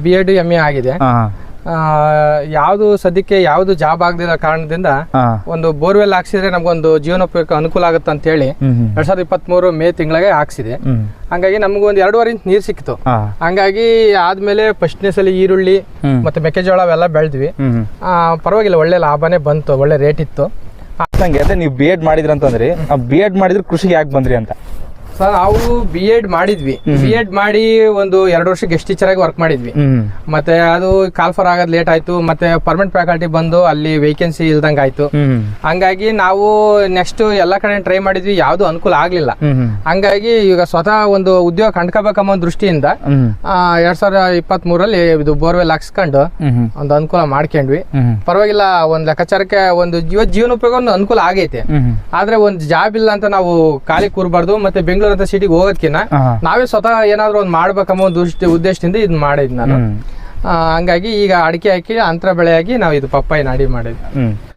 B.Ed MA ಆಗಿದೆ. ಯಾವುದು ಸದ್ಯಕ್ಕೆ ಯಾವುದು ಜಾಬ್ ಆಗದಿರೋ ಕಾರಣದಿಂದ ಒಂದು ಬೋರ್ವೆಲ್ ಹಾಕ್ಸಿದ್ರೆ ನಮ್ಗೊಂದು ಜೀವನೋಪಯೋಗಕ್ಕೆ ಅನುಕೂಲ ಆಗುತ್ತೆ ಅಂತ ಹೇಳಿ 2023 ಮೇ ತಿಂಗಳಿಗೆ ಹಾಕ್ಸಿದೆ. ಹಂಗಾಗಿ ನಮ್ಗೆ ಒಂದು 2.5 ಇಂಚ್ ನೀರ್ ಸಿಕ್ತು. ಹಂಗಾಗಿ ಆದ್ಮೇಲೆ ಫಸ್ಟ್ನೇ ಸಲ ಈರುಳ್ಳಿ ಮತ್ತೆ ಮೆಕ್ಕೆಜೋಳ ಅವೆಲ್ಲ ಬೆಳೆದ್ವಿ. ಪರವಾಗಿಲ್ಲ, ಒಳ್ಳೆ ಲಾಭನೇ ಬಂತು, ಒಳ್ಳೆ ರೇಟ್ ಇತ್ತು. ಅದೇ ನೀವು B.Ed ಮಾಡಿದ್ರಂತಂದ್ರಿ, B.Ed ಮಾಡಿದ್ರೆ ಕೃಷಿಗೆ ಯಾಕೆ ಬಂದ್ರಿ ಅಂತ? ಸರ್, ನಾವು B.Ed ಮಾಡಿದ್ವಿ. B.Ed ಮಾಡಿ ಒಂದು 2 ವರ್ಷ ಗೆಸ್ಟ್ ಟೀಚರ್ ಆಗಿ ವರ್ಕ್ ಮಾಡಿದ್ವಿ. ಮತ್ತೆ ಅದು ಕಾಲ್ಫರ್ ಆಗೋದು ಲೇಟ್ ಆಯ್ತು. ಮತ್ತೆ ಪರ್ಮನೆಂಟ್ ಫ್ಯಾಕಲ್ಟಿ ಬಂದು ಅಲ್ಲಿ ವೇಕೆನ್ಸಿ ಇಲ್ದಂಗ ಆಯ್ತು. ಹಂಗಾಗಿ ನಾವು ನೆಕ್ಸ್ಟ್ ಎಲ್ಲಾ ಕಡೆ ಟ್ರೈ ಮಾಡಿದ್ವಿ, ಯಾವ್ದು ಅನುಕೂಲ ಆಗ್ಲಿಲ್ಲ. ಹಂಗಾಗಿ ಈಗ ಸ್ವತಃ ಒಂದು ಉದ್ಯೋಗ ಕಂಡ್ಕೋಬೇಕಮ್ಮ ದೃಷ್ಟಿಯಿಂದ 2023 ಇದು ಬೋರ್ವೆಲ್ ಹಾಕ್ಸ್ಕೊಂಡು ಒಂದು ಅನುಕೂಲ ಮಾಡ್ಕೊಂಡ್ವಿ. ಪರವಾಗಿಲ್ಲ, ಒಂದ್ ಲೆಕ್ಕಾಚಾರಕ್ಕೆ ಒಂದು ಜೀವನೋಪಯೋಗ ಒಂದು ಅನುಕೂಲ ಆಗೈತೆ. ಆದ್ರೆ ಒಂದು ಜಾಬ್ ಇಲ್ಲ ಅಂತ ನಾವು ಖಾಲಿ ಕೂರ್ಬಾರ್ದು. ಮತ್ತೆ ಬೆಂಗಳೂರು ಅಂತ ಸಿಟಿಗೆ ಹೋಗೋದ್ಕಿನ್ನ ನಾವೇ ಸ್ವತಃ ಏನಾದ್ರು ಒಂದು ಮಾಡ್ಬೇಕಮ್ಮ ಒಂದು ಉದ್ದೇಶದಿಂದ ಇದು ಮಾಡಿದ್ ನಾನು. ಹಂಗಾಗಿ ಈಗ ಅಡಿಕೆ ಹಾಕಿ ಅಂತರ ಬೆಳೆಯಾಗಿ ನಾವು ಇದು ಪಪ್ಪಾಯಿ ನಾಡಿ ಮಾಡಿದ್ವಿ.